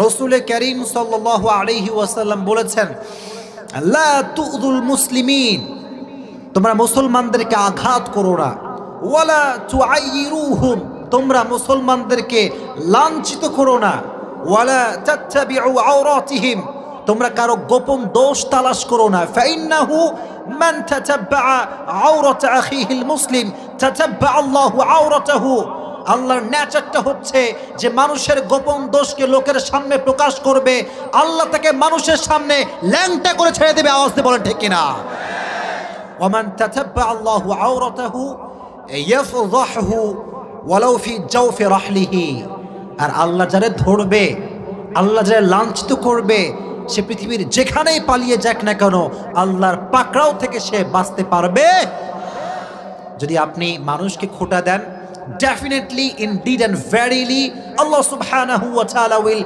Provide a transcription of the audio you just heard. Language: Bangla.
রাসূল কারীম সাল্লাল্লাহু আলাইহি ওয়াসাল্লাম বলেছেন, লা তুযুল মুসলিমিন, তোমরা মুসলমানদেরকে আঘাত করো না। ওয়ালা তুআইয়িরুহুম, তোমরা মুসলমানদেরকে লাঞ্ছিত করো না। ওয়ালা তাত্তাবিউ আওরাতিহিম, তোমরা কারো গোপন দোষ তালাশ করো না। ফাইন্নাহু মান তাতাব্বা আওরাত আখিহিল মুসলিম তাতাব্বা আল্লাহু আওরাতাহু। আল্লাহর নেচারটা হচ্ছে যে মানুষের গোপন দোষকে লোকের সামনে প্রকাশ করবে, আল্লাহ তাকে মানুষের সামনে ল্যাংটা করে ছেড়ে দেবে। আওয়াজ দিয়ে বলেন ঠিক কিনা? ওয়ামান তাতাব্বা আল্লাহু আওরাতাহু ইয়াফযাহু ওয়ালাউ ফি জাওফি রাহলিহি, আর আল্লাহ যারে ধরবে, আল্লাহ যারে লাঞ্ছিত করবে, সে পৃথিবীর যেখানেই পালিয়ে যাক না কেন আল্লাহর পাকড়াও থেকে সে বাঁচতে পারবে। যদি আপনি মানুষকে খোঁটা দেন, definitely, indeed and verily, Allah subhanahu wa ta'ala will